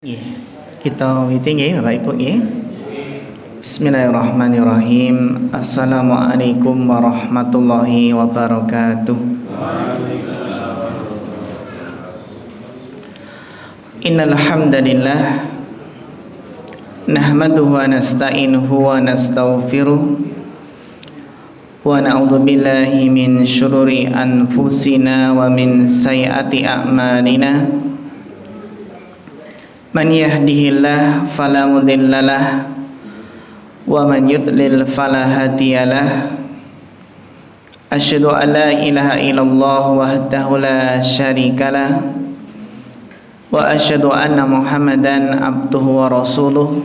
Nggih, kita witing nggih Bapak Ibu nggih. Bismillahirrahmanirrahim. Assalamualaikum warahmatullahi wabarakatuh. Innal hamdalillah nahmaduhu wa nasta'inuhu wa nastaghfiruh wa na'udzu billahi min syururi anfusina wa min sayyiati a'malina. Man yahdihillah fala mudhillalah wa man yudlil fala hadiyalah. Asyhadu an la ilaha illallah wahdahu la syarikalah wa asyhadu anna Muhammadan abduhu wa rasuluh.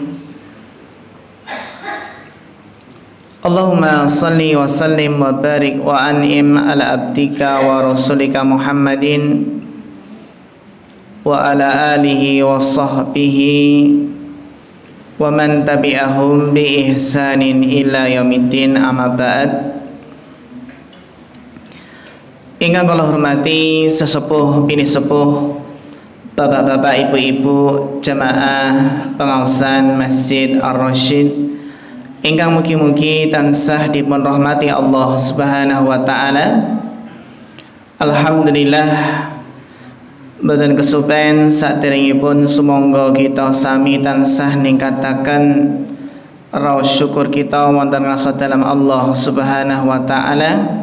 Allahumma salli wa sallim wa barik wa an'im ala abdika wa rasulika Muhammadin wa ala alihi wa sahbihi wa man tabi'ahum bi ihsanin ila yaumiddin, amma ba'd. Ingkang kula hormati sesepuh bini sepuh, bapak-bapak, ibu-ibu, jamaah pengaosan Masjid Ar-Rasyid ingkang mugi-mugi tansah dipun rahmati Allah Subhanahu wa taala. Alhamdulillah, mboten kesupen saderengipun sumangga kita sami tansah ningkataken raos syukur kita wonten ngrasa dalam Allah Subhanahu wa taala.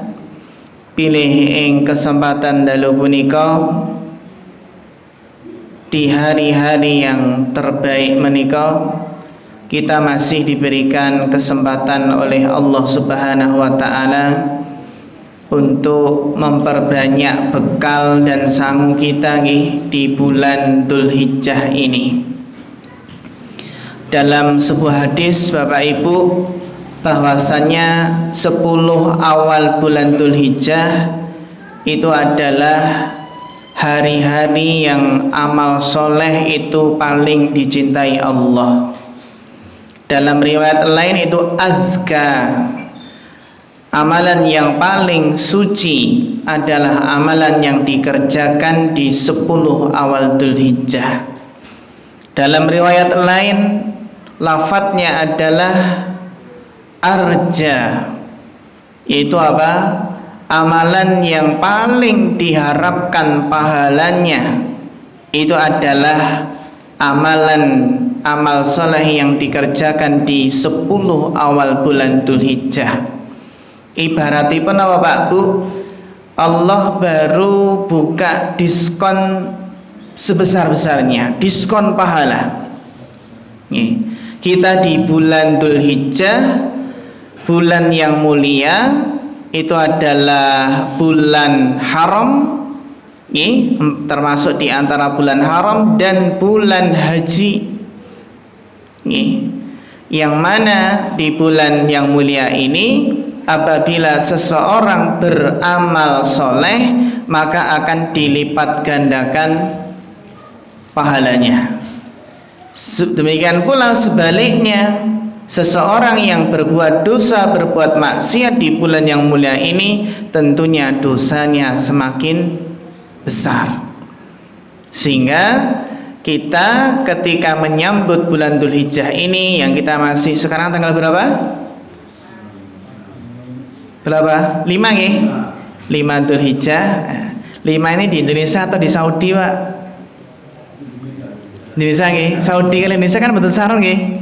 Pilih ing kesempatan dalu punika di hari-hari yang terbaik menika kita masih diberikan kesempatan oleh Allah Subhanahu wa taala untuk memperbanyak bekal dan sangu kita di bulan Dzulhijjah ini. Dalam sebuah hadis Bapak Ibu, bahwasanya 10 awal bulan Dzulhijjah itu adalah hari-hari yang amal soleh itu paling dicintai Allah. Dalam riwayat lain itu azka, amalan yang paling suci adalah amalan yang dikerjakan di 10 awal Dzulhijjah. Dalam riwayat lain lafadznya adalah arja, yaitu apa? Amalan yang paling diharapkan pahalanya itu adalah amal soleh yang dikerjakan di 10 awal bulan Dzulhijjah. Ibaratipun apa Pak Bu? Allah baru buka diskon sebesar-besarnya, diskon pahala. Kita di bulan Dzulhijjah, bulan yang mulia, itu adalah bulan haram, termasuk di antara bulan haram dan bulan haji. Yang mana di bulan yang mulia ini, apabila seseorang beramal soleh maka akan dilipat gandakan pahalanya. Demikian pula sebaliknya, seseorang yang berbuat dosa, berbuat maksiat di bulan yang mulia ini tentunya dosanya semakin besar. Sehingga kita ketika menyambut bulan Dzulhijjah ini, yang kita masih sekarang tanggal berapa? 5 nih? 5 Dzulhijjah. 5 ini di Indonesia atau di Saudi Pak? Indonesia nih. Saudi kali Indonesia kan betul sarang nih.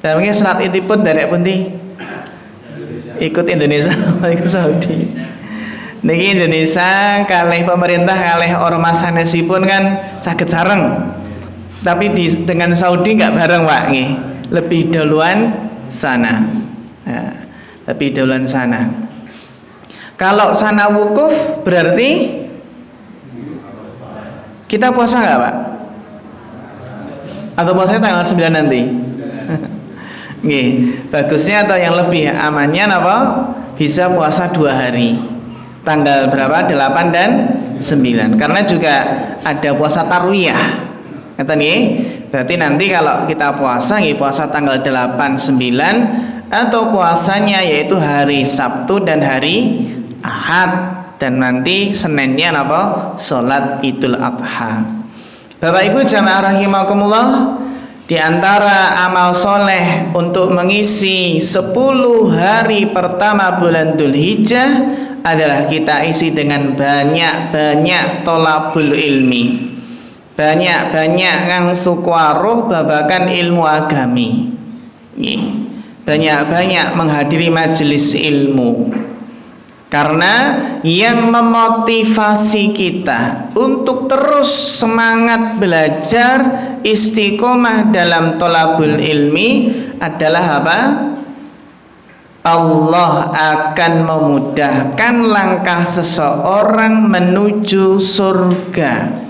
Dan mungkin salat itu pun dari pundi ikut Indonesia ikut Saudi. Niki Indonesia kalih pemerintah kalih ormas sanesipun kan saged sareng. Tapi dengan Saudi nggak bareng Pak nih. Lebih duluan sana. Nah, lebih duluan sana. Kalau sana wukuf berarti kita puasa nggak Pak? Atau puasanya tanggal 9 nanti? Bagusnya atau yang lebih amannya apa? Bisa puasa 2 hari. Tanggal berapa? 8 dan 9. Karena juga ada puasa tarwiyah. Ngeten nggih? Berarti nanti kalau kita puasa puasa tanggal 8, 9, atau puasanya yaitu hari Sabtu dan hari Ahad, dan nanti Seninnya apa? Salat Idul Adha. Bapak Ibu jamaah rahimakumullah, di antara amal soleh untuk mengisi 10 hari pertama bulan Dzulhijjah adalah kita isi dengan banyak-banyak tolabul ilmi, banyak-banyak ngangsu waruh babakan ilmu agami, banyak-banyak menghadiri majelis ilmu. Karena yang memotivasi kita untuk terus semangat belajar, istiqomah dalam tolabul ilmi adalah apa? Allah akan memudahkan langkah seseorang menuju surga.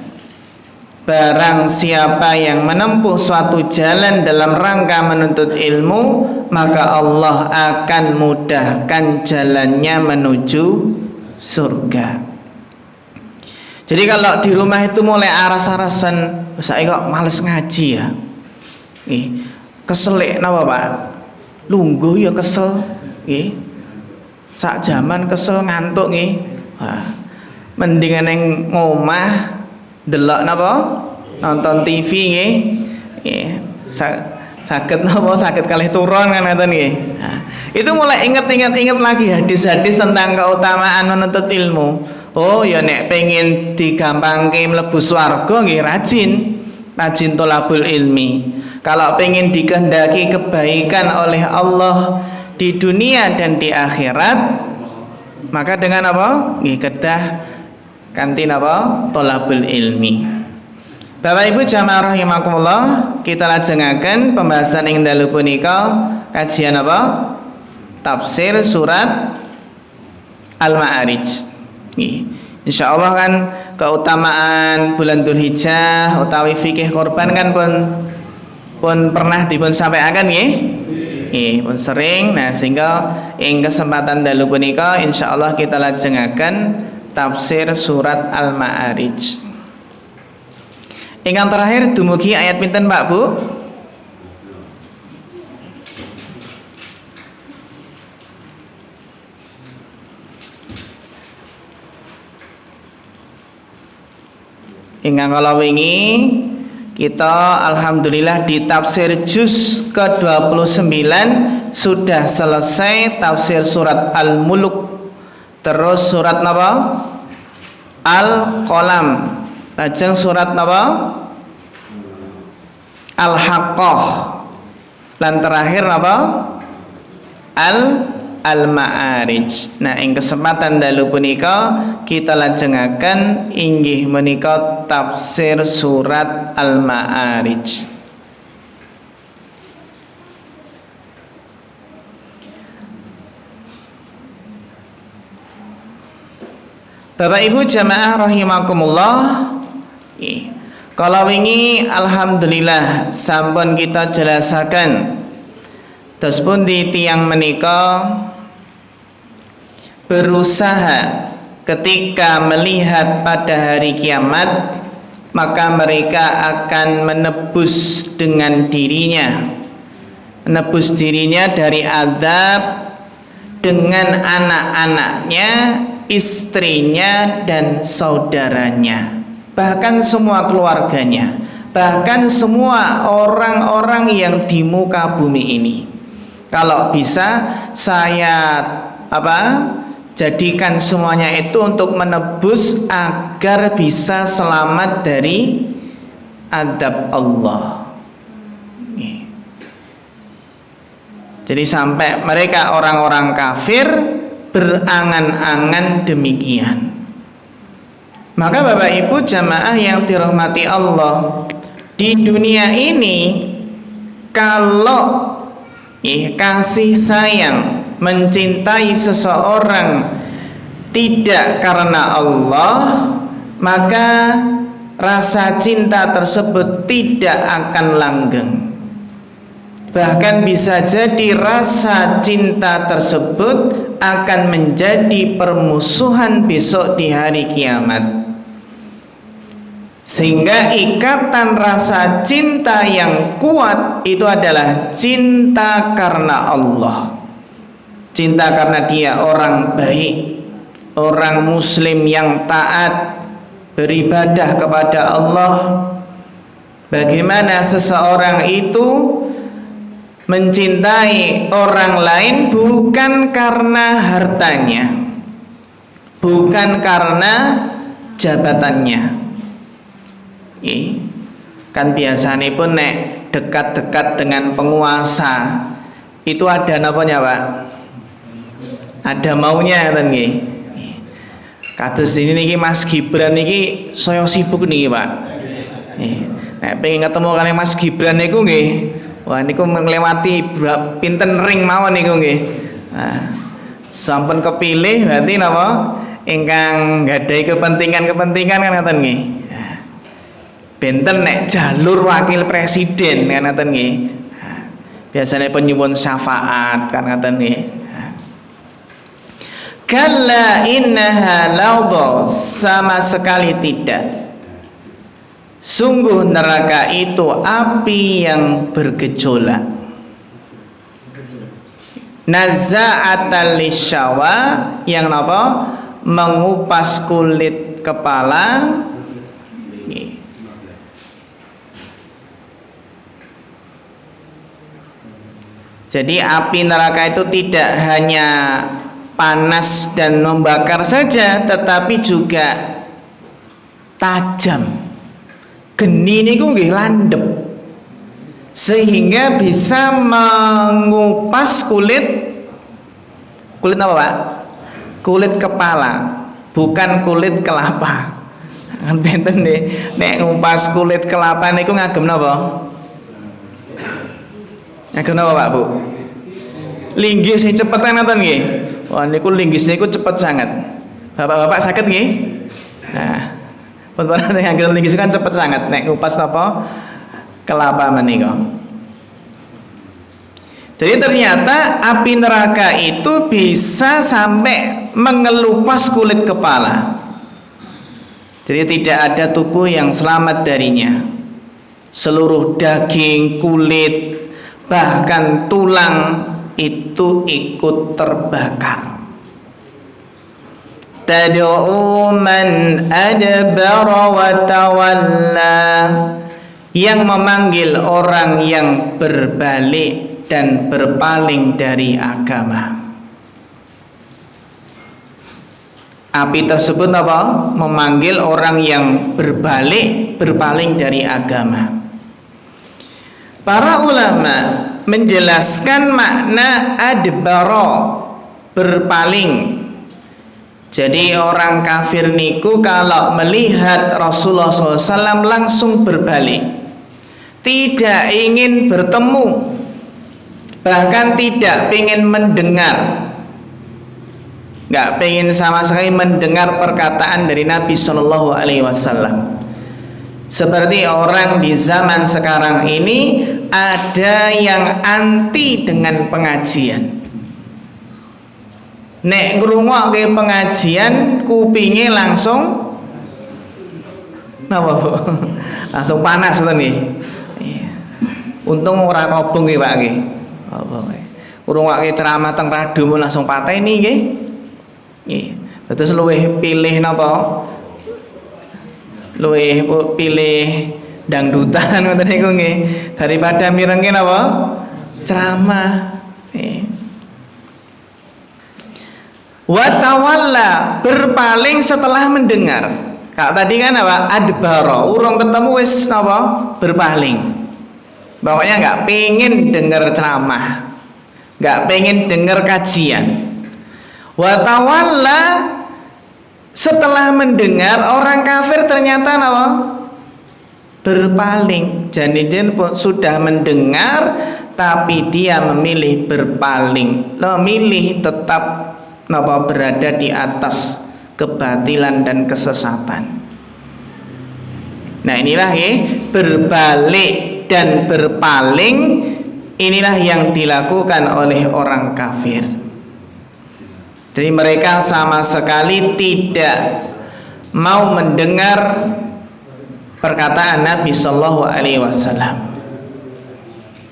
Barang siapa yang menempuh suatu jalan dalam rangka menuntut ilmu, maka Allah akan mudahkan jalannya menuju surga. Jadi kalau di rumah itu mulai aras-arasan, saya kok males ngaji ya, keselek napa Pak? Lungguh ya kesel, sak jaman kesel ngantuk mendingan yang ngomah delok napa nonton TV nggih sakit napa sakit kalih turun kan ngoten nggih. Itu mulai ingat lagi hadis-hadis tentang keutamaan menuntut ilmu. Oh ya nek pengen digampangke mlebu swarga nggih rajin tolabul ilmi. Kalau pengen dikehendaki kebaikan oleh Allah di dunia dan di akhirat, maka dengan apa? Nggih kedah kanthi napa? Tolabul ilmi. Bapak Ibu jamaah rahimakumullah, kita lajengaken pembahasan ing dalu punika kajian apa? Tafsir surat Al-Ma'arij. Insyaallah kan keutamaan bulan Dzulhijjah utawi fikih korban kan pun pernah dipun sampaikan nggih. Pun sering. Nah, sehingga ing kesempatan dalu punika insyaallah kita lajengaken tafsir surat Al-Ma'arij. Ingkang terakhir dumugi ayat pinten Pak Bu? Ingkang kala wingi kita alhamdulillah di tafsir juz ke-29 sudah selesai tafsir surat Al-Mulk. Terus surat napa? Al-Qalam. Lajeng surat napa? Al-Haqqah. Lan terakhir napa? Al-Ma'arij. Nah, ing kesempatan dalu punika kita lajengaken inggih menika tafsir surat Al-Ma'arij. Bapak Ibu jamaah rahimakumullah, kalau wingi alhamdulillah sampun kita jelasaken terus pun di tiang menika berusaha ketika melihat pada hari kiamat maka mereka akan menebus dengan dirinya, menebus dirinya dari azab dengan anak-anaknya, istrinya dan saudaranya, bahkan semua keluarganya, bahkan semua orang-orang yang di muka bumi ini. Kalau bisa saya jadikan semuanya itu untuk menebus agar bisa selamat dari adab Allah. Jadi sampai mereka orang-orang kafir berangan-angan demikian. Maka Bapak Ibu jamaah yang dirahmati Allah, di dunia ini kalau kasih sayang, mencintai seseorang tidak karena Allah, maka rasa cinta tersebut tidak akan langgeng. Bahkan bisa jadi rasa cinta tersebut akan menjadi permusuhan besok di hari kiamat. Sehingga ikatan rasa cinta yang kuat itu adalah cinta karena Allah, cinta karena Dia orang baik, orang muslim yang taat, beribadah kepada Allah, bagaimana seseorang itu mencintai orang lain bukan karena hartanya, bukan karena jabatannya. Kan biasanya pun nek dekat-dekat dengan penguasa itu ada napanya Pak? Ada maunya kan nggih. Kados ini niki Mas Gibran niki saya sibuk niki Pak. Nek pengen ketemu kali Mas Gibran niku nggih. Wah niku melewati pinten ring mawon niku nggih. Nah, sampun kepilih berarti napa? Ingkang gadhahi kepentingan-kepentingan kan ngoten nggih. Benten nek jalur wakil presiden kan ngoten nggih. Biasanya penyuwun syafaat kan ngoten nggih. Kalla innaha lawdha, sama sekali tidak. Sungguh neraka itu api yang bergejolak. Nazza'atal lisyawa, yang apa? Mengupas kulit kepala. Jadi api neraka itu tidak hanya panas dan membakar saja, tetapi juga tajam. Geni niku nggih landhep, sehingga bisa mengupas kulit apa Pak? Kulit kepala, bukan kulit kelapa. Kan benten nih, nek ngupas kulit kelapa niku ngagem napa? Ngagem napa Pak Bu? Linggih sing cepet kan ngoten nggih. Wah niku linggis niku cepet sangat. Bapak-bapak saged nggih? Nah, pun pernah nganggo linggis kan cepet sangat nek ngupas apa kelapa menika. Jadi ternyata api neraka itu bisa sampai mengelupas kulit kepala. Jadi tidak ada tubuh yang selamat darinya. Seluruh daging, kulit, bahkan tulang itu ikut terbakar. Tad'u man adbara wa tawalla, yang memanggil orang yang berbalik dan berpaling dari agama. Api tersebut apa? Memanggil orang yang berbalik, berpaling dari agama. Para ulama menjelaskan makna adbara, berpaling. Jadi orang kafir niku kalau melihat Rasulullah SAW langsung berbalik, tidak ingin bertemu, bahkan tidak ingin mendengar, nggak pengen sama sekali mendengar perkataan dari Nabi Shallallahu Alaihi Wasallam. Seperti orang di zaman sekarang ini ada yang anti dengan pengajian. Nek ngrungokke pengajian kupinge langsung napa Bu? Langsung panas to nggih. Untung ora kobong nggih Pak nggih. Apa nggih. Ngrungokke ceramah teng radio langsung pateni nggih. Nggih. Terus luwih pilih napa? Luwih pilih dangdutan ngoten niku nggih daripada mirengke napa? Ceramah. Wa tawalla, berpaling setelah mendengar. Kak tadi kan apa? Adbara, urung ketemu wis napa? Berpaling. Pokoknya nggak pengen dengar ceramah, nggak pengen dengar kajian. Wa tawalla, setelah mendengar, orang kafir ternyata napa? Berpaling. Jadi dia sudah mendengar tapi dia memilih berpaling, memilih tetap napa berada di atas kebatilan dan kesesatan. Nah inilah ya, berbalik dan berpaling, inilah yang dilakukan oleh orang kafir. Jadi mereka sama sekali tidak mau mendengar perkataan Nabi Sallallahu Alaihi Wasallam.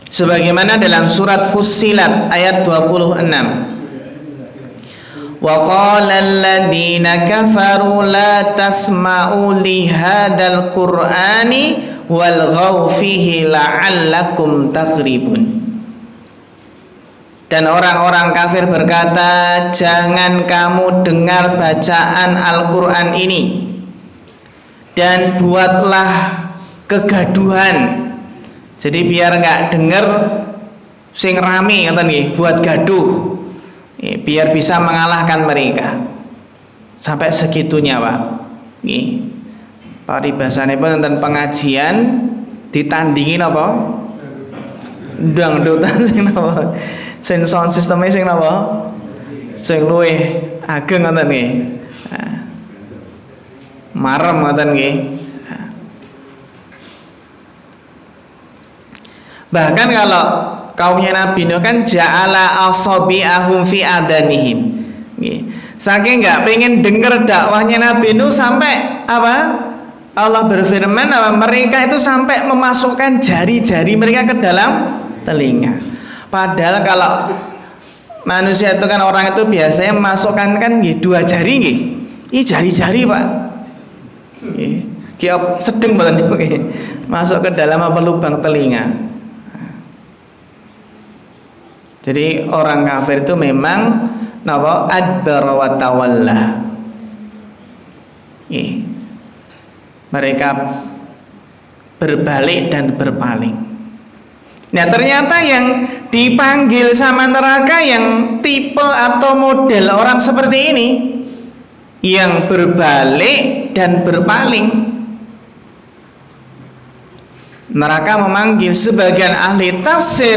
Sebagaimana dalam surat Fussilat ayat 26. Wa qala alladziina kafaru la tasma'u li hadzal qur'ani walghaw fihi la'allakum taghribun. Dan orang-orang kafir berkata, jangan kamu dengar bacaan Al-Quran ini dan buatlah kegaduhan. Jadi biar nggak denger sing rame, ngoten nggih, buat gaduh, biar bisa mengalahkan mereka. Sampai segitunya, Pak. Nggih. Paribasane pun tentang pengajian ditandingi napa? Dangdutan sing napa? Sing sound sistemnya sing napa? Sing luwih ageng ngoten nggih. Marem ngoten nggih. Bahkan kalau kaumnya Nabi Nuh kan ja'ala asabi'ahum fi adanihim. Nggih. Saking enggak pengen denger dakwahnya Nabi Nuh sampai apa? Allah berfirman mereka itu sampai memasukkan jari-jari mereka ke dalam telinga. Padahal kalau manusia itu kan orang itu biasanya memasukkan kan dua jari nggih. Ini jari-jari, Pak. Nggih. Ki sedeng banget nggih. Masuk ke dalam apa lubang telinga. Jadi orang kafir itu memang napa adbara wa tawalla. Mereka berbalik dan berpaling. Nah, ternyata yang dipanggil sama neraka yang tipe atau model orang seperti ini, yang berbalik dan berpaling. Neraka memanggil, sebagian ahli tafsir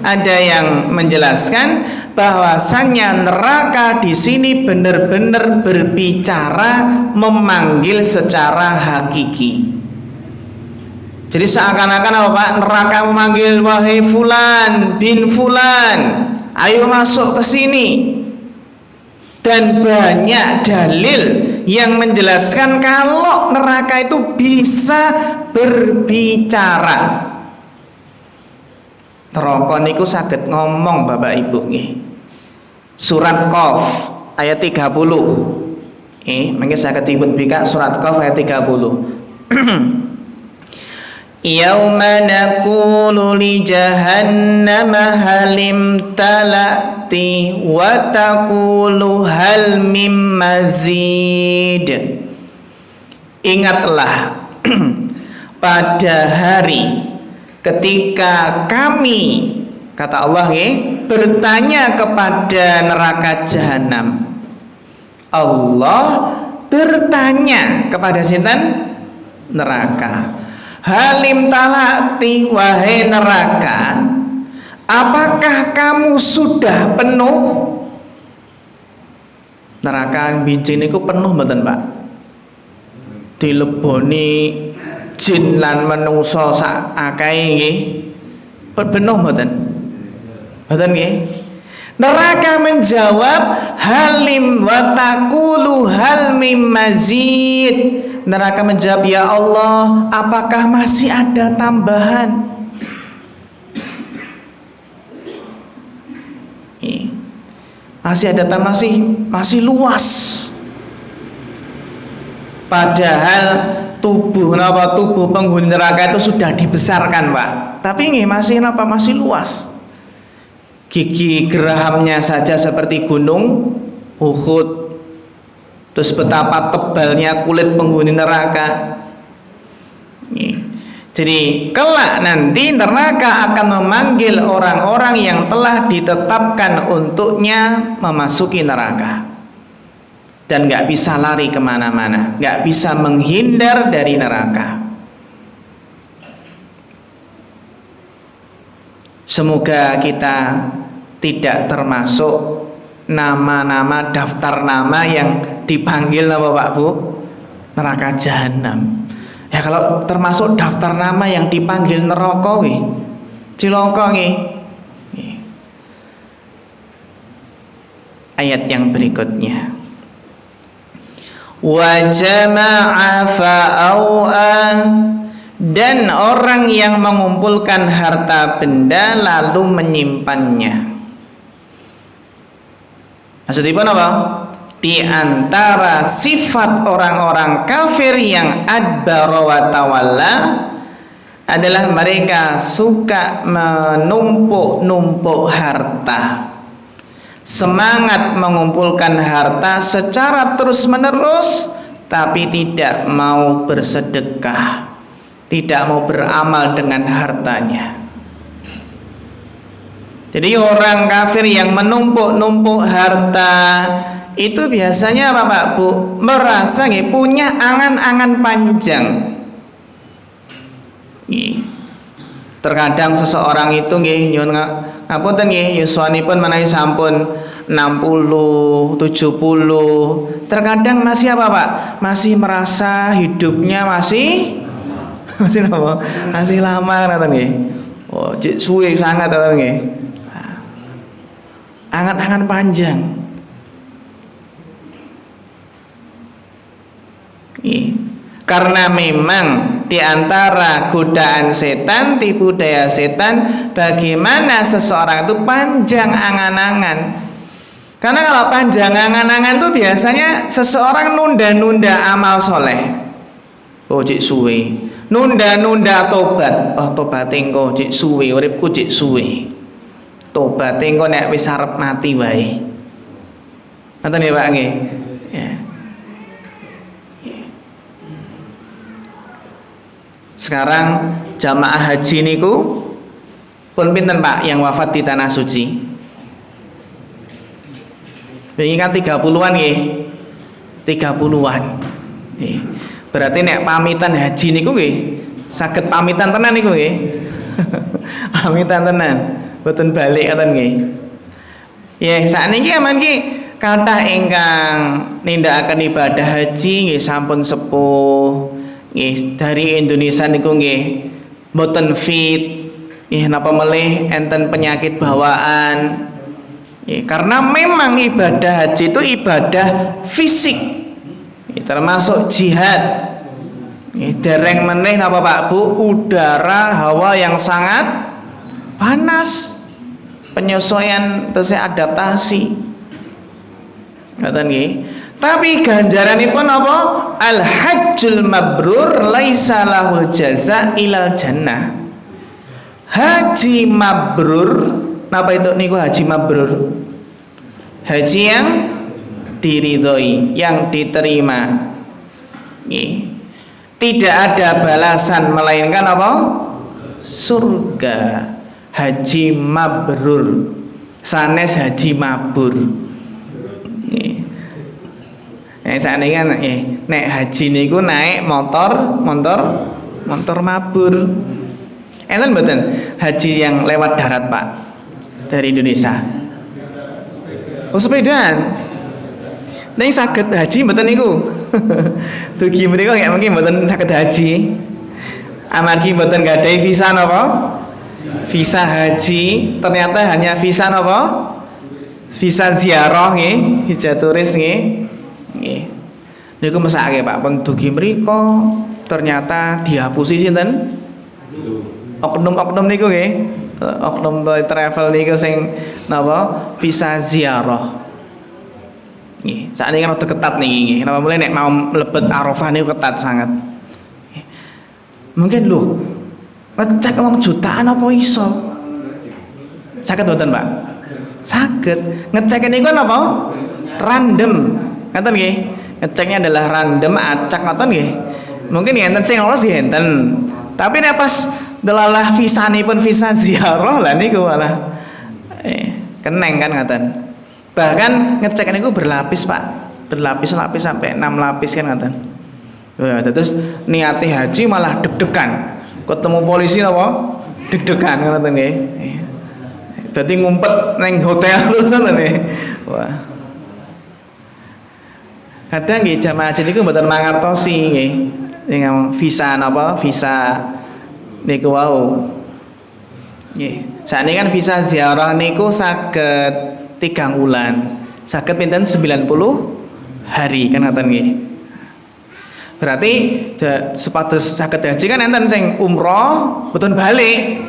ada yang menjelaskan bahwasannya neraka di sini benar-benar berbicara, memanggil secara hakiki. Jadi seakan-akan apa Pak? Neraka memanggil, wahai fulan bin fulan, ayo masuk ke sini. Dan banyak dalil yang menjelaskan kalau neraka itu bisa berbicara. Neraka niku saged ngomong Bapak Ibu nggih. Surat Qaf ayat 30. Mangke saged dipun bikak surat Qaf ayat 30. Yauma naqulu li jahannama halim talati wa taqulu hal mim mazid. Ingatlah pada hari ketika kami, kata Allah bertanya kepada neraka jahanam. Allah bertanya kepada sinten? Neraka. Halim talati, wahai neraka, apakah kamu sudah penuh? Neraka bincin itu penuh mboten Pak? Dileboni jin lan menungso sak akahe nggih. Penuh mboten? Mboten nggih. Neraka menjawab halim wa taqulu hal mim mazid. Neraka menjawab, ya Allah, apakah masih ada tambahan? Masih ada tambahan, masih luas. Padahal tubuh penghuni neraka itu sudah dibesarkan Pak. Tapi ini masih masih luas. Gigi gerahamnya saja seperti gunung Uhud. Terus betapa tebalnya kulit penghuni neraka. Jadi kelak nanti neraka akan memanggil orang-orang yang telah ditetapkan untuknya memasuki neraka. Dan gak bisa lari kemana-mana, gak bisa menghindar dari neraka. Semoga kita tidak termasuk nama-nama daftar nama yang dipanggil apa Pak Bu? Neraka jahanam. Ya kalau termasuk daftar nama yang dipanggil neraka nggih. Cilaka nggih. Ayat yang berikutnya. Wa jama'a fa'au'a, dan orang yang mengumpulkan harta benda lalu menyimpannya. Maksudnya apa? Di antara sifat orang-orang kafir yang adbara wa tawalla, adalah mereka suka menumpuk-numpuk harta. Semangat mengumpulkan harta secara terus-menerus, tapi tidak mau bersedekah, tidak mau beramal dengan hartanya. Jadi orang kafir yang menumpuk-numpuk harta itu biasanya apa Pak Bu? Merasa punya angan-angan panjang. Terkadang seseorang itu nyuwun ngapunten yuswanipun menawi sampun 60, 70. Terkadang masih apa Pak? Masih merasa hidupnya masih apa? Masih lama ngoten nggih. Oh, cek suwe sangat ngoten nggih. Angan-angan panjang. Karena memang di antara godaan setan, tipu daya setan, bagaimana seseorang itu panjang angan-angan. Karena kalau panjang angan-angan itu biasanya seseorang nunda-nunda amal soleh. Oh cik suwe. Nunda-nunda tobat. Oh tobat engko cik suwe, uripku cik suwe. Tobat engko nek wis arep mati wae. Ngoten ya Pak nggih. Ya. Sekarang jamaah haji niku pun pinten Pak yang wafat di tanah suci? Ini kan 30-an nggih. 30-an. Nggih. Berarti nek pamitan haji niku nggih saged pamitan tenan niku nggih. Pamitan tenan. Boten balik ngoten nggih. Ya sakniki aman nggih kathah ingkang nindakaken ibadah haji nggih sampun sepuh. Nggih dari Indonesia niku nggih mboten fit. Nggih napa melih enten penyakit bawaan. Nggih karena memang ibadah haji itu ibadah fisik. Nggih termasuk jihad. Nggih dereng meneh napa Pak Bu udara hawa yang sangat panas, penyesuaian terus adaptasi. Ngoten nggih. Tapi ganjaranipun apa? Al-hajjul mabrur laisa lahul jaza ilal jannah. Haji mabrur, napa itu niku haji mabrur? Haji yang diridhoi, yang diterima. Nggih. Tidak ada balasan melainkan apa? Surga. Haji mabrur sanes haji mabur. Nek sakniki kan nek haji niku naik motor mabur. Enten mboten haji yang lewat darat Pak dari Indonesia? Oh sepedaan. Nek saged haji mboten niku. Dugi mriku nggih mungkin mboten saged haji. Amargi mboten gadhahi visa napa? Visa haji, ternyata hanya visa napa? Visa ziarah nggih, hijrah turis nggih. Nggih. Niku mesake Pak, pun dugi mriku ternyata dihapusi sinten? Oknum-oknum niku nggih. Oknum travel niku sing napa? Visa ziarah. Nggih, sakniki kan rada ketat niki nggih. Napa mulai nek mau mlebet Arafah niku ketat sangat. Mungkin lho ngecek uang jutaan apa iso? Saged mboten, Pak? Saged. Ngecek niku napa? Random. Ngoten nggih. Ngeceknya adalah random, acak ngoten nggih. Mungkin enten sing lolos nggih enten. Tapi nek pas delalah visanipun visa ziarah lah niku malah keneng kan ngoten. Bahkan ngecek niku berlapis, Pak. Berlapis-lapis sampai 6 lapis kan ngoten. Wah, terus niate haji malah deg-degan. Ketemu polisi apa? Deg-degan ngoten nggih. Dadi ngumpet neng hotel terus ngoten nggih. Wah. Kadang nggih jamaah haji niku mboten mangertosi nggih. Ning visa napa? Visa niku wau. Nggih. Sakniki kan visa ziarah niku saged 3 bulan. Saged pinten 90 hari kan ngoten nggih. Berarti supados saged haji kan enten sing umroh mboten balik.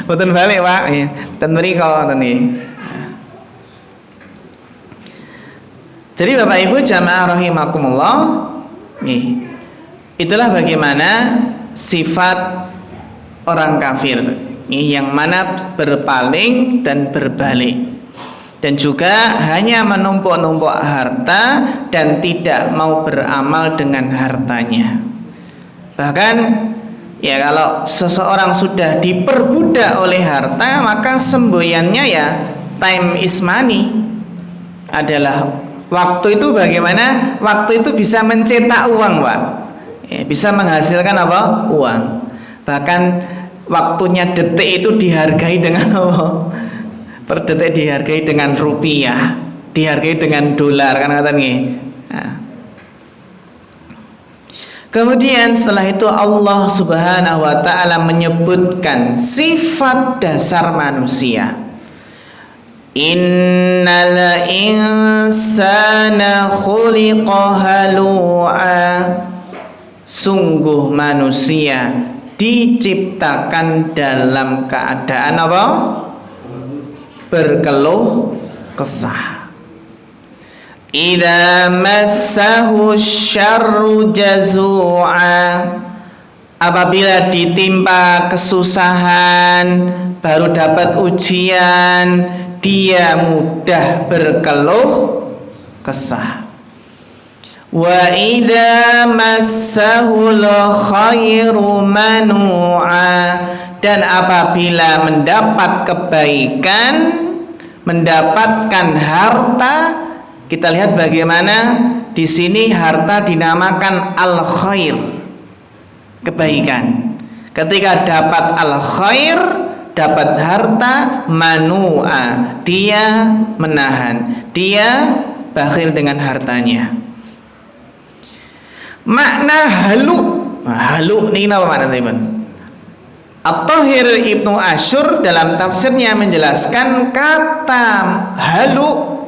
Mboten balik, Pak. Nggih. Ten mriku ngoten nggih. Jadi Bapak Ibu jamaah rahimakumullah, nih. Itulah bagaimana sifat orang kafir, yang mana berpaling dan berbalik, dan juga hanya menumpuk-numpuk harta dan tidak mau beramal dengan hartanya. Bahkan ya kalau seseorang sudah diperbudak oleh harta, maka semboyannya ya time is money, adalah waktu itu. Bagaimana waktu itu bisa mencetak uang, Pak, ya, bisa menghasilkan apa? Uang. Bahkan waktunya detik itu dihargai dengan apa? Per detik dihargai dengan rupiah, dihargai dengan dolar, kan kata nih. Nah. Kemudian setelah itu Allah Subhanahu wa taala menyebutkan sifat dasar manusia. Innal insana khuliqa halu'a. Sungguh manusia diciptakan dalam keadaan apa? Berkeluh kesah. Idza massahu syarru jazu'a. Apabila ditimpa kesusahan, baru dapat ujian, dia mudah berkeluh kesah. Wa idza massahul khairu manu'a. Dan apabila mendapat kebaikan, mendapatkan harta, kita lihat bagaimana di sini harta dinamakan al khair, kebaikan. Ketika dapat al khair, dapat harta, manu'a, dia menahan, dia bakhil dengan hartanya. Makna halu, halu ini apa makna teman? At-Tahir Ibnu Asyur dalam tafsirnya menjelaskan kata halu,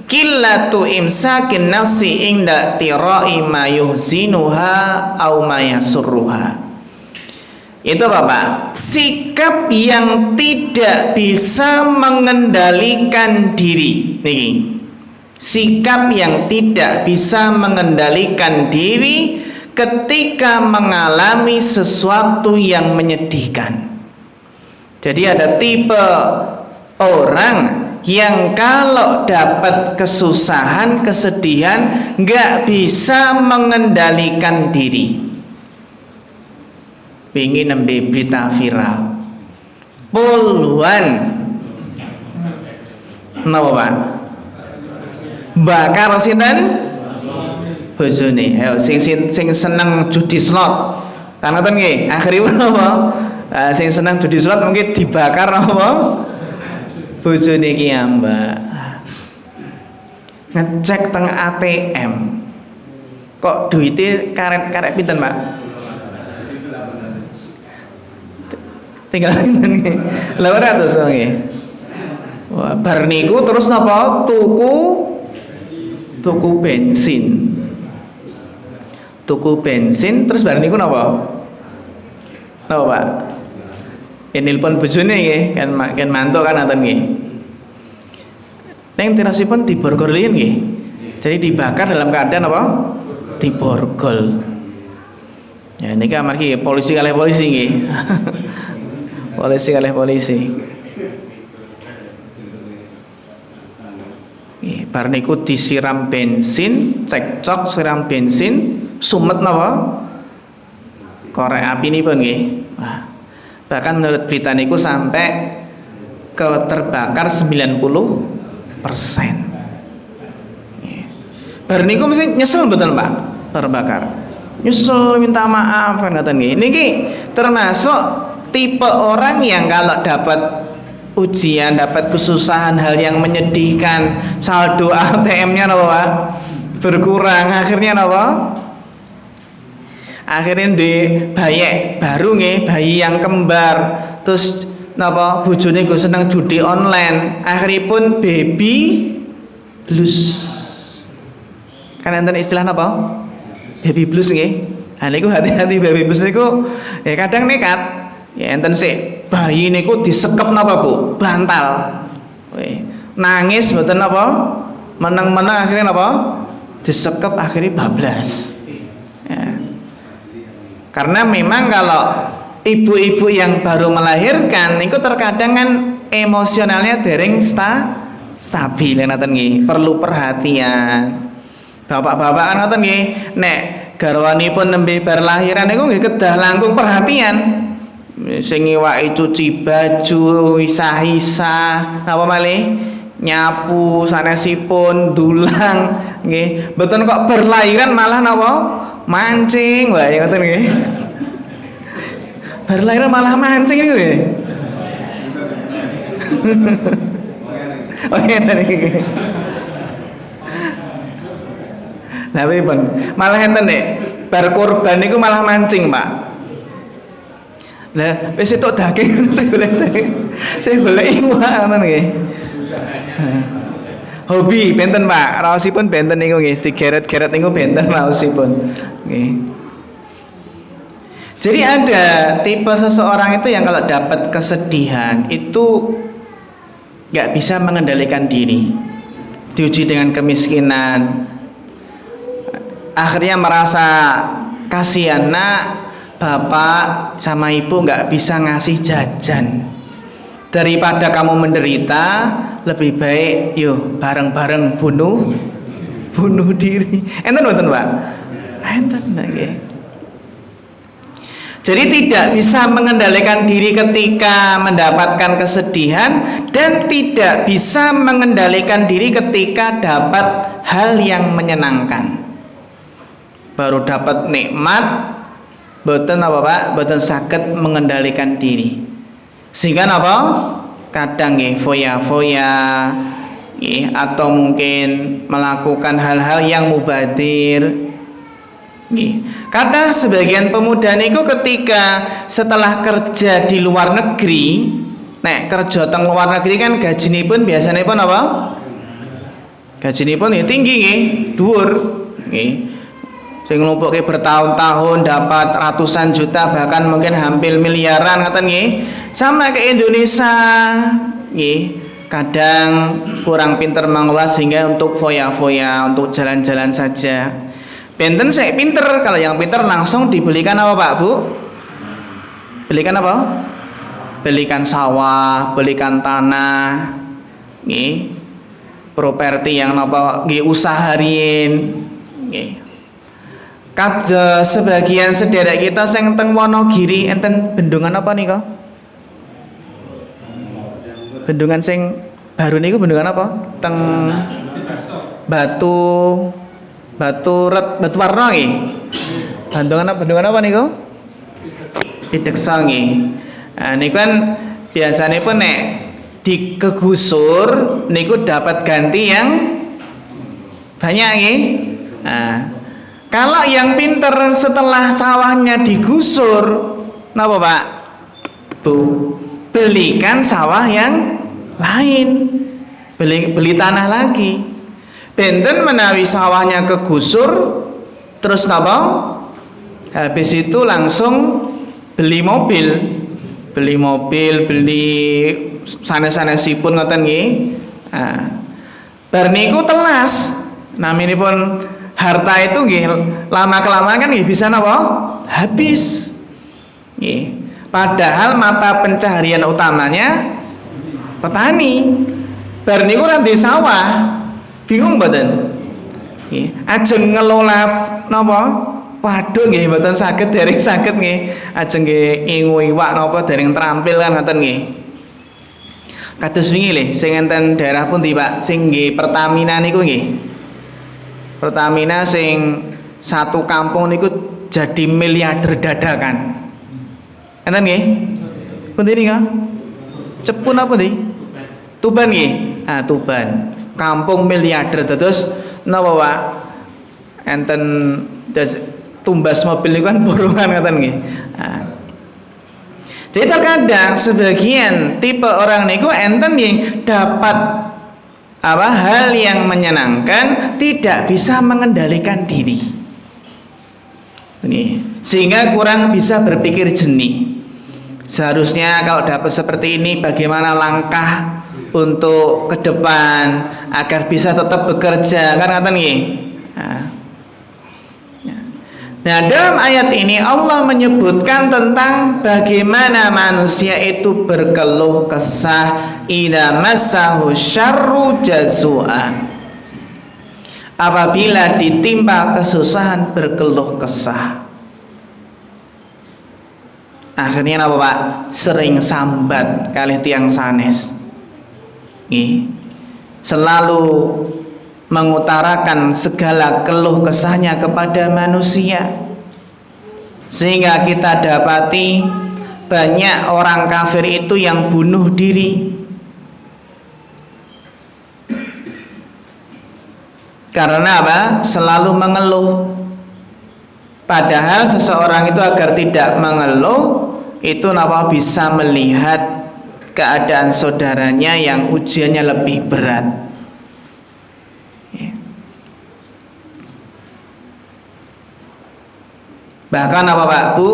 qillatu imsakin nafsi inda tira'i ma yuhsinuha au ma yasurruha. Itu apa, Pak? Sikap yang tidak bisa mengendalikan diri. Niki. Sikap yang tidak bisa mengendalikan diri ketika mengalami sesuatu yang menyedihkan. Jadi ada tipe orang yang kalau dapat kesusahan, kesedihan, nggak bisa mengendalikan diri. Ingin nembe berita viral, puluhan, napa Pak? Bakar sinten? Bojone. Ayo sing seneng judi slot. Kan ngoten nggih. Akhiripun napa? Sing seneng judi slot mungkin dibakar napa? Bojone iki Mbak. Ngecek teng ATM. Kok duitnya karek pinten, Pak? Tinggal pinten nggih? 800 nggih. Wah, bar niku terus napa? Tuku bensin. Tuku bensin terus bar niku napa? Napa, Pak? Ya nelpon bojone nggih, kan mantuk kan ngoten nggih. Ning tirasipun diborgol nggih. Jadi dibakar dalam keadaan apa? Diborgol. Ya niki amargi polisi kalih polisi nggih. Polisi kalih polisi. Bar niku disiram bensin, cekcok siram bensin, sumet napa? Korek api nipun nggih. Wah. Bahkan menurut berita niku sampai terbakar 90%. Bar niku mesti nyesel betul, Pak, terbakar. Nyesel minta maaf kan ngoten nggih. Niki termasuk tipe orang yang kalau dapat ujian, dapat kesusahan, hal yang menyedihkan, saldo ATM-nya napa, Pak? Berkurang, akhirnya napa? Akhirnya di bayi baru nggih, bayi yang kembar, terus napa bojone go seneng judi online, akhiripun baby blues. Kan enten istilah napa? Baby blues nggih. Ha niku hati-hati baby blues niku ya kadang nekat. Ya enten sik bayi niku disekep napa, Bu? Bantal. Nangis mboten napa? Meneng-meneng akhirnya napa? Disekep akhirnya bablas. Ya. Karena memang kalau ibu-ibu yang baru melahirkan itu terkadang kan emosionalnya dereng stabil ngoten nggih, perlu perhatian. Bapak-bapak kan ngoten nggih, nek garwanipun nembe bar lahiran niku nggih kedah langkung perhatian. Sing iwaki cuci baju, isah-isah, napa malih nyapu sanesipun dulang nggih. Mboten kok berlahiran malah napa mancing wae ngoten nggih. Berlahiran malah mancing niku nggih. Oh ngene iki. Lah pripun? Malah enten nek bar kurban niku malah mancing, Pak. Lah wis entuk daging sing golek daging. Sing golek iwak ngoten nggih. Hobi benten, Pak. Raosipun benten niku nggih, digeret-geret niku benten raosipun. Nggih. Jadi ada tipe seseorang itu yang kalau dapat kesedihan itu nggak bisa mengendalikan diri, diuji dengan kemiskinan, akhirnya merasa kasihan, nak bapak sama ibu nggak bisa ngasih jajan, daripada kamu menderita lebih baik yuk bareng-bareng bunuh diri. Enten mboten, Pak? Enten nggih. Jadi tidak bisa mengendalikan diri ketika mendapatkan kesedihan dan tidak bisa mengendalikan diri ketika dapat hal yang menyenangkan. Baru dapat nikmat, boten apa Pak, boten saged mengendalikan diri. Sehingga apa? Kadang nggih foya-foya, atau mungkin melakukan hal-hal yang mubadir. Kadang sebagian pemuda niku ketika setelah kerja di luar negeri, nek kerja teng luar negeri kan gajinipun biasanya pun apa? Gajinipun ya tinggi nggih, dhuwur nggih. Sing nglumpukke bertahun-tahun dapat ratusan juta bahkan mungkin hampir miliaran ngoten nggih. Sama ke Indonesia nggih. Kadang kurang pinter mengolah sehingga untuk foya-foya, untuk jalan-jalan saja. Benten saya pinter, kalau yang pinter langsung dibelikan apa Pak Bu? Belikan apa? Belikan sawah, belikan tanah, nih, properti yang apa? Nggih usaharin, nih. Kada sebagian sederek kita sing teng Wonogiri enten bendungan apa nih kok? Bendungan sing baru niku bendungan apa? Teng Batu warna nggih. Bendungan apa niku? Pideksa nggih. Nah niku kan biasane pun nek dikegusur niku dapat ganti yang banyak nggih. Nah, kalau yang pinter setelah sawahnya digusur, napa Pak? Bu, belikan sawah yang lain. Beli tanah lagi. Benten menawi sawahnya kegusur, terus napa? Habis itu langsung beli mobil, beli sanes-sanesipun ngoten nggih. Nah, bar niku telas. Naminipun harta itu nggih lama kelamaan kan nggih bisa napa? Habis. Nggih. Padahal mata pencaharian utamanya petani. Bar niku ra ndek sawah. Bingung mboten? Nggih, ajeng ngelola napa? Waduh nggih mboten saged dereng saged nggih. Ajeng nggih ingu iwak napa dereng terampil kan ngoten nggih. Kados wingi lho sing enten daerah pundi Pak? Sing nggih Pertamina niku nggih. Pertamina sing satu kampung niku jadi miliarder dadakan. Enten nggih? Pundi niku? Cepun apa ndi? Tuban nggih. Ah Tuban. Kampung miliarder terus napa Pak? Enten tumbas mobil niku kan borongan ngoten nggih. Nah. Jadi terkadang sebagian tipe orang niku enten yang dapat apa hal yang menyenangkan tidak bisa mengendalikan diri. Ini sehingga kurang bisa berpikir jernih. Seharusnya kalau dapat seperti ini bagaimana langkah untuk ke depan agar bisa tetap bekerja kan ngaten nggih. Nah. Nah, dalam ayat ini Allah menyebutkan tentang bagaimana manusia itu berkeluh kesah, idza massahu syarru jazua. Apabila ditimpa kesusahan berkeluh kesah. Akhirnya apa Pak? Sering sambat kalih tiang sanes. Selalu mengutarakan segala keluh kesahnya kepada manusia, sehingga kita dapati banyak orang kafir itu yang bunuh diri karena apa? Selalu mengeluh. Padahal seseorang itu agar tidak mengeluh itu apa? Bisa melihat keadaan saudaranya yang ujiannya lebih berat. Bahkan apa Pak Bu?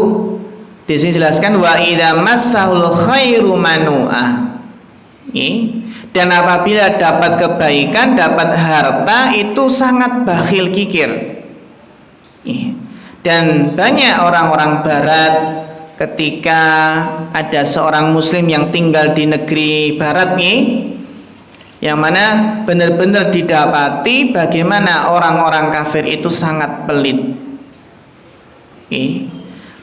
Di sini jelaskan wa idza massahul khairu manu'ah. Dan apabila dapat kebaikan, dapat harta itu sangat bakhil kikir. Dan banyak orang-orang barat ketika ada seorang muslim yang tinggal di negeri barat yang mana benar-benar didapati bagaimana orang-orang kafir itu sangat pelit.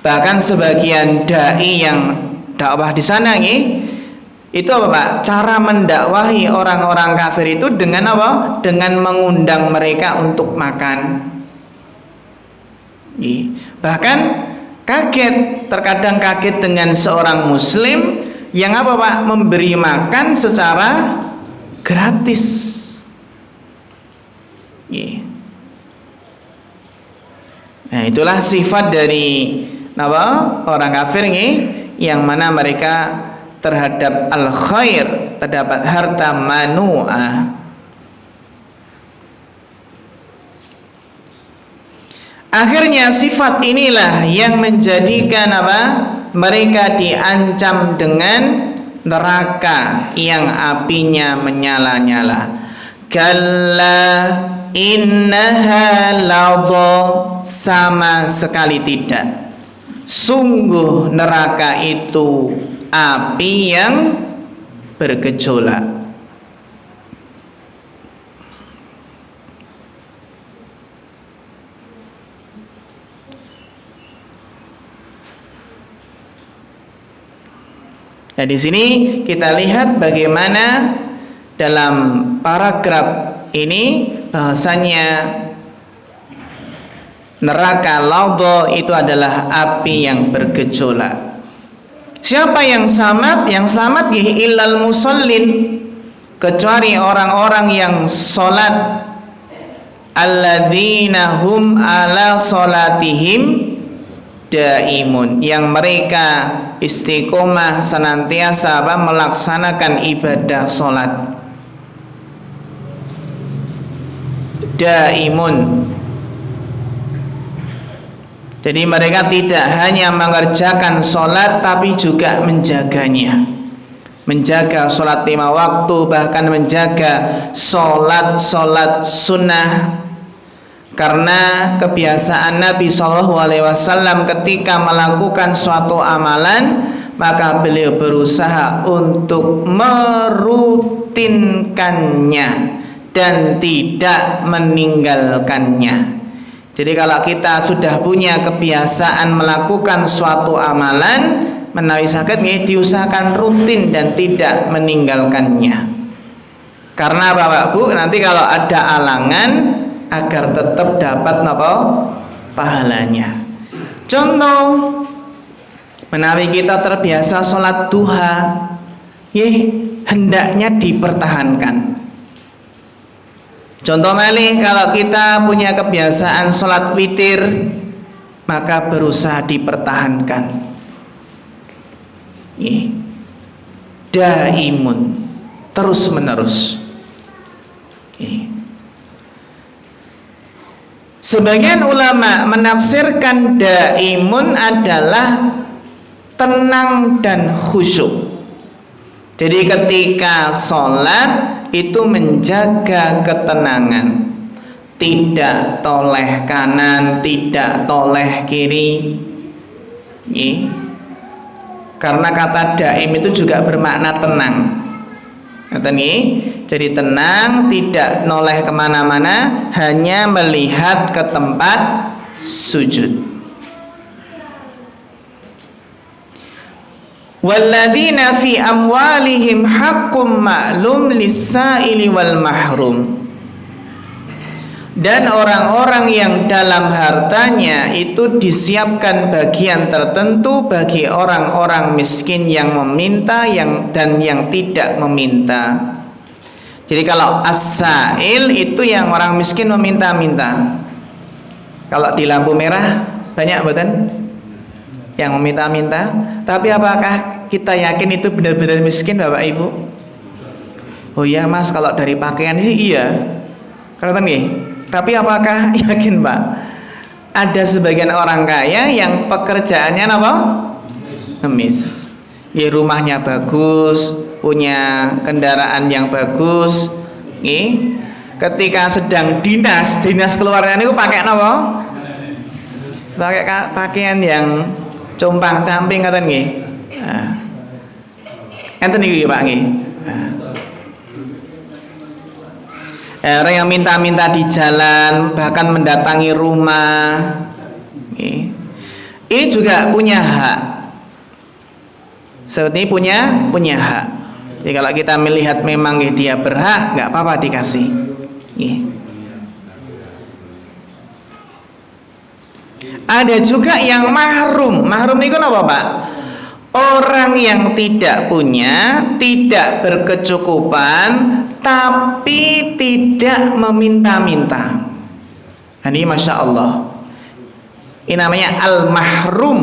Bahkan sebagian dai yang dakwah di sana itu apa Pak? Cara mendakwahi orang-orang kafir itu dengan apa? Dengan mengundang mereka untuk makan. Bahkan kaget, terkadang kaget dengan seorang muslim yang apa Pak? Memberi makan secara gratis. Nah, itulah sifat dari orang kafir yang mana mereka terhadap al-khair, terdapat harta manu'ah. Akhirnya sifat inilah yang menjadikan mereka diancam dengan neraka yang apinya menyala-nyala. Kalla innaha ladha, sama sekali tidak. Sungguh neraka itu api yang bergejolak. Nah, di sini kita lihat bagaimana dalam paragraf ini bahasanya neraka ladha itu adalah api yang bergejolak. Siapa yang selamat? Yang selamat illal musallin, kecuali orang-orang yang salat, alladzina hum ala salatihim daimun, yang mereka istiqomah senantiasa melaksanakan ibadah salat. Daimun, jadi mereka tidak hanya mengerjakan sholat tapi juga menjaganya, menjaga sholat 5 waktu, bahkan menjaga sholat sunnah. Karena kebiasaan Nabi SAW ketika melakukan suatu amalan, maka beliau berusaha untuk merutinkannya dan tidak meninggalkannya. Jadi kalau kita sudah punya kebiasaan melakukan suatu amalan, menawi sakit diusahakan rutin dan tidak meninggalkannya. Karena Bapak Bu, nanti kalau ada alangan agar tetap dapat pahalanya. Contoh, menawi kita terbiasa sholat duha, hendaknya dipertahankan. Contoh malih, kalau kita punya kebiasaan sholat witir, maka berusaha dipertahankan. Daimun, terus menerus. Sebagian ulama menafsirkan daimun adalah tenang dan khusyuk. Jadi ketika sholat itu menjaga ketenangan, tidak toleh kanan, tidak toleh kiri. Karena kata daim itu juga bermakna tenang. Jadi tenang, tidak noleh kemana-mana, hanya melihat ke tempat sujud. Walladzina fi amwalihim haqqum ma'lum lis-sa'ili wal mahrum. Dan orang-orang yang dalam hartanya itu disiapkan bagian tertentu bagi orang-orang miskin yang meminta dan yang tidak meminta. Jadi kalau as-sa'il itu yang orang miskin meminta-minta. Kalau di lampu merah banyak betul yang meminta-minta. Tapi apakah kita yakin itu benar-benar miskin, Bapak Ibu? Oh iya Mas, kalau dari pakaian sih iya. Kelihatan nggih? Tapi apakah yakin Pak? Ada sebagian orang kaya yang pekerjaannya apa? Ngemis. Ya, rumahnya bagus, punya kendaraan yang bagus. Nih, ketika sedang dinas keluarnya itu pakai apa? Pakai pakaian yang compang-camping kata nggih. Enten iki Pak nggih. Orang yang minta-minta di jalan, bahkan mendatangi rumah, ini juga punya hak. Seperti punya hak. Jadi kalau kita melihat memang dia berhak, nggak apa-apa dikasih. Ada juga yang mahrum. Mahrum itu apa Pak? Orang yang tidak punya, tidak berkecukupan, tapi tidak meminta-minta. Nah, ini Masya Allah. Ini namanya al-mahrum.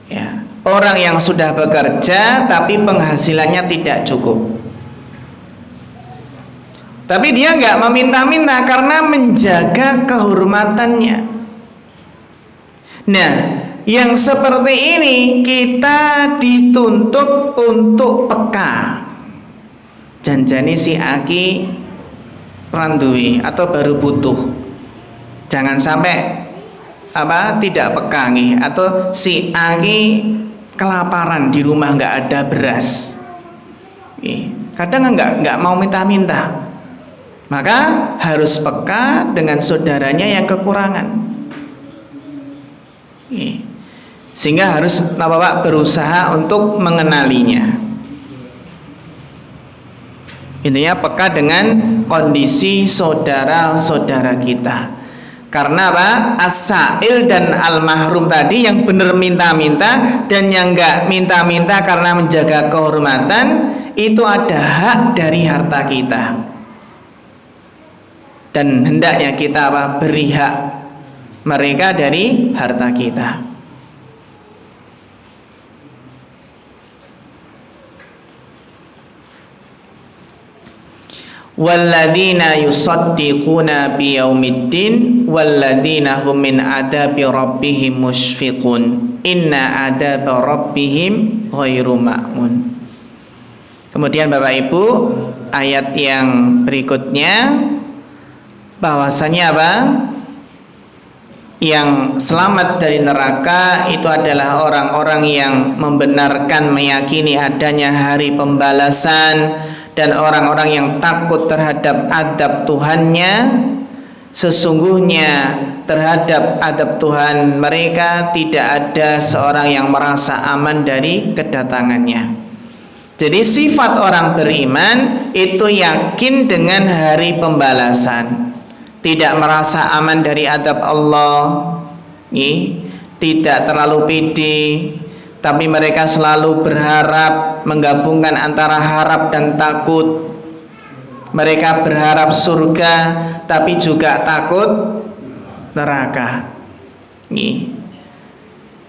Ya, orang yang sudah bekerja, tapi penghasilannya tidak cukup. Tapi dia nggak meminta-minta karena menjaga kehormatannya. Nah, yang seperti ini kita dituntut untuk peka. Janjani si Aki perandui atau baru butuh. Jangan sampai tidak peka nih, atau si Aki kelaparan di rumah nggak ada beras. Kadang nggak mau minta-minta. Maka harus peka dengan saudaranya yang kekurangan. Sehingga harus Bapak berusaha untuk mengenalinya. Intinya peka dengan kondisi saudara-saudara kita. Karena apa? As-sa'il dan al-mahrum tadi yang benar minta-minta dan yang enggak minta-minta karena menjaga kehormatan, itu ada hak dari harta kita. Dan hendaknya kita beri hak mereka dari harta kita. Walladzina yusaddiquna biyaumiddin walladzina hum min adabi rabbihim musyfiqun inna adaba rabbihim ghairu ma'mun. Kemudian Bapak Ibu, ayat yang berikutnya bahwasanya apa? Yang selamat dari neraka itu adalah orang-orang yang membenarkan, meyakini adanya hari pembalasan, dan orang-orang yang takut terhadap adab Tuhannya. Sesungguhnya terhadap adab Tuhan mereka tidak ada seorang yang merasa aman dari kedatangannya. Jadi sifat orang beriman itu yakin dengan hari pembalasan, tidak merasa aman dari adab Allah, tidak terlalu pede, tapi mereka selalu berharap, menggabungkan antara harap dan takut. Mereka berharap surga, tapi juga takut neraka.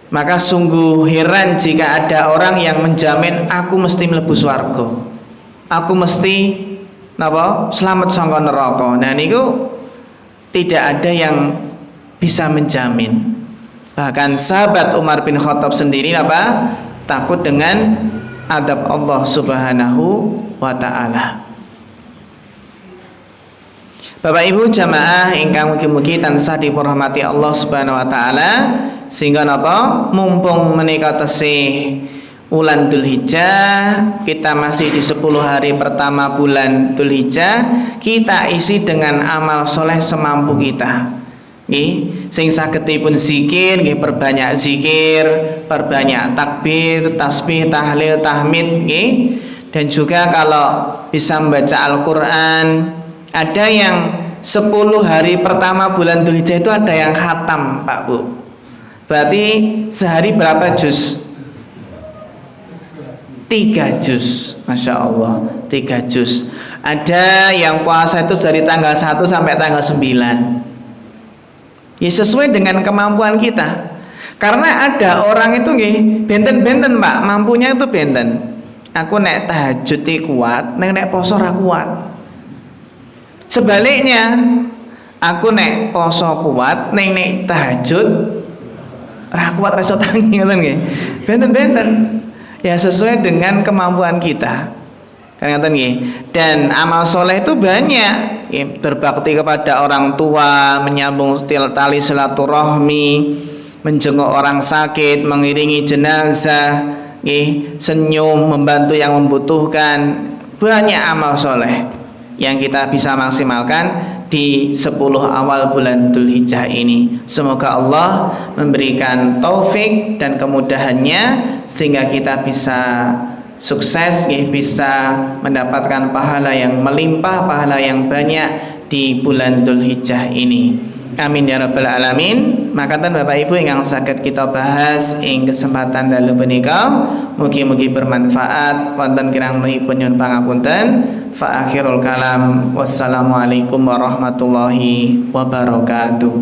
Maka sungguh heran jika ada orang yang menjamin aku mesti mlebu swarga, aku mesti selamat saka neraka. Nah niku tidak ada yang bisa menjamin. Bahkan sahabat Umar bin Khattab sendiri takut dengan adab Allah Subhanahu wa ta'ala. Bapak Ibu jamaah ingkang mugi-mugi tansah dirahmati Allah Subhanahu wa taala, sehingga napa mumpung menika tesih bulan Dzulhijjah, kita masih di 10 hari pertama bulan Dzulhijjah, kita isi dengan amal soleh semampu kita. Nggih, sing sagedipun zikir nggih, perbanyak zikir, perbanyak takbir, tasbih, tahlil, tahmid nggih. Dan juga kalau bisa membaca Al-Qur'an, ada yang 10 hari pertama bulan Dzulhijjah itu ada yang khatam, Pak Bu. Berarti sehari berapa juz? 3 juz. Masya Allah, 3 juz. Ada yang puasa itu dari tanggal 1 sampai tanggal 9. Ya sesuai dengan kemampuan kita. Karena ada orang itu nggih benten-benten Pak, mampunya itu benten. Aku nek tahajud kuat, nek poso ra kuat. Sebaliknya, aku nek poso kuat, nek tahajud ra kuat, ra iso tangi ngoten nggih. Benten-benten. Ya sesuai dengan kemampuan kita. Kan ngoten nggih. Dan amal soleh itu banyak. Berbakti kepada orang tua, menyambung tali silaturahmi, menjenguk orang sakit, mengiringi jenazah, senyum, membantu yang membutuhkan. Banyak amal soleh yang kita bisa maksimalkan di 10 awal bulan Dzulhijjah ini. Semoga Allah memberikan taufik dan kemudahannya sehingga kita bisa sukses, bisa mendapatkan pahala yang melimpah, pahala yang banyak di bulan Dzulhijjah ini. Amin ya rabbal alamin. Makaten Bapak Ibu ingkang saged kita bahas ing kesempatan dalu punika, mugi-mugi bermanfaat. Wonten kirang nuhipun nyuwun pangapunten. Fa akhirul kalam, wassalamualaikum warahmatullahi wabarakatuh.